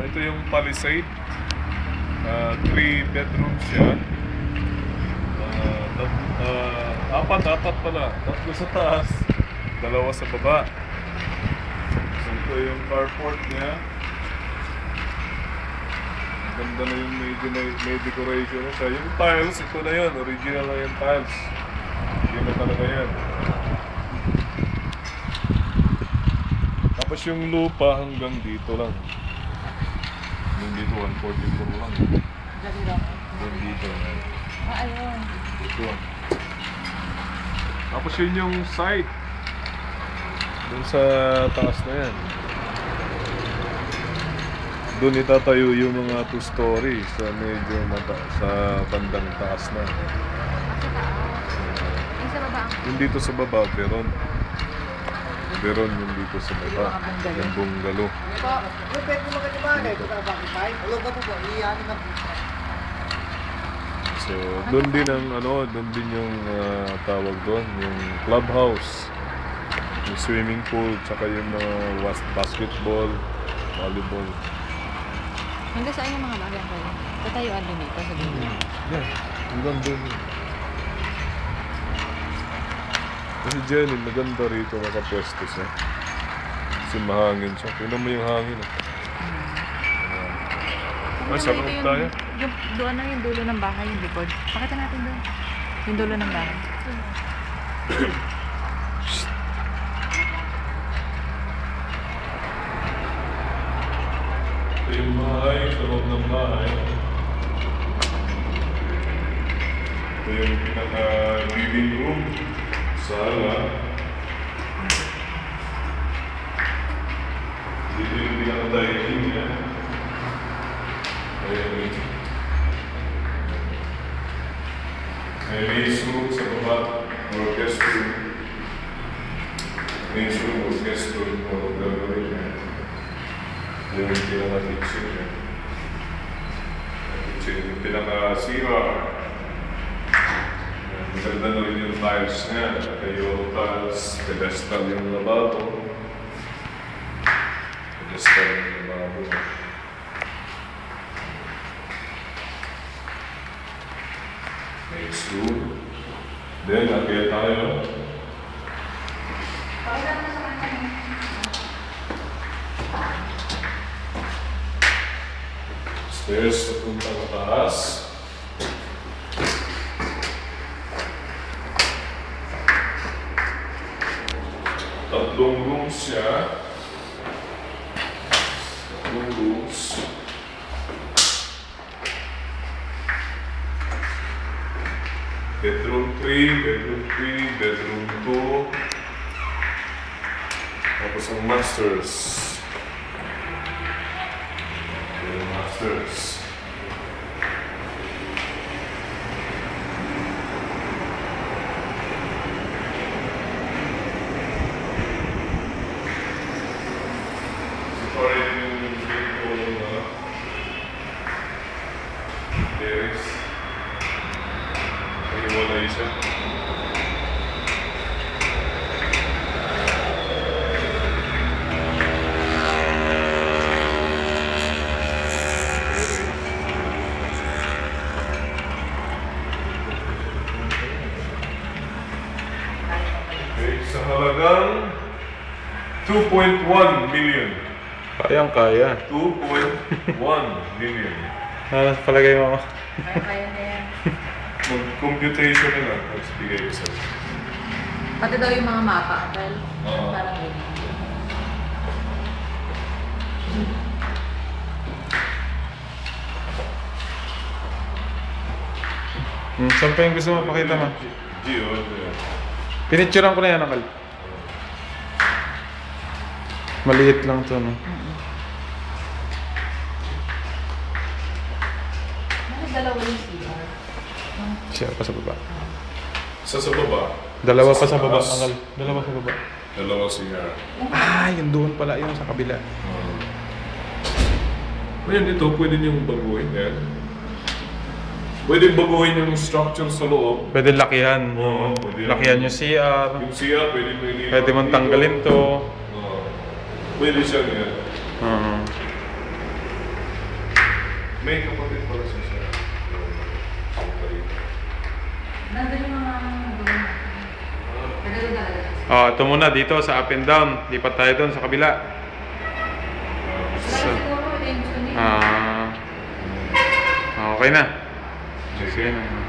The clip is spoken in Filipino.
ito yung Palisade. 3 bedrooms siya. Apat pala. 3 sa taas, 2 sa baba. So ito yung carport niya. Ganda na yung may decoration na siya. Yung tiles, ito na yun. Original na yung tiles. Hindi na talaga yan. Tapos yung lupa hanggang dito lang. Hanggang dito, 144 lang. Hanggang dito. Ayun. Dito. Tapos yun yung site. Doon sa taas na yan. Doon itatayo yung mga 2-story sa medyo sa bandang taas na. Yung sa baba? Yung dito sa baba, Veron. Veron yung dito sa baba. Yung bungalow. So, doon din ang doon din yung tawag doon, yung clubhouse. Yung swimming pool, tsaka yung mga basketball, volleyball. Hanggang saan yung mga bagay kayo? Tatayuan din dito sa dulo. Yeah, hanggang doon. Kasi Jenny, maganda rito makapwesto siya. Kasi mahangin siya. Tingnan mo yung hangin. Ay, sarap tayo. Doon na yung dulo ng bahay, yung likod. Pakita natin doon. Yung dulo ng bahay. Ito yung bahay, sa loob ng bahay. Ito yung pinaka-living room. Sala. Dito yung pinaka-dining niya. May main room sa baba, or guest room. Main room or guest room or gagawin niya. Yung pinaka-kitchen niya. Kitchen, yung pinaka-CR. Maganda na rin yung tiles niya. Kayo tiles, pedestal yung lababo. Pedestal yung lababo. Next room. Then, nakaya tayo. Stairs papunta sa taas. Tatlong rooms siya. Tatlong rooms. Bedroom 3, bedroom 2. Tapos ang masters. Yung masters. Separate yung big na terrace. Hiwalay siya. Okay, sa halagang 2.1 million. Kayang-kaya. 2.1 million. Ano palagay mo? Kaya na yan. Mag-computation na lang. Tapos bigay ko sa'yo. Pati daw yung mga mapa, dahil Oo. parang yun. Saan pa yung gusto mo pakita mo? Gio. Pinicturean ko na yan, Uncle. Maliit lang to, no? Bakit dalawa yung CR? Siya pa sa baba. Isa sa baba. Dalawa Isa pa sa baba, taas. Uncle. Dalawa sa baba. Dalawa CR. Ah, yung doon pala, yung sa kabila. Ngayon ito, pwede niyong baguhin yan. Pwede baguhin yung structure sa loob. Pwede lakihan. Oo, pwede Lakihan yung CR. Yung CR, pwede Pwede mong tanggalin to. Pwede siya yan. May kapatid pala siya sa Nandun yung mga doon. Pero doon talaga. Oh, ito muna dito sa up and down. Lipat tayo doon sa kabila. Wala siguro, yung gusto niya. Okay na. Sige na.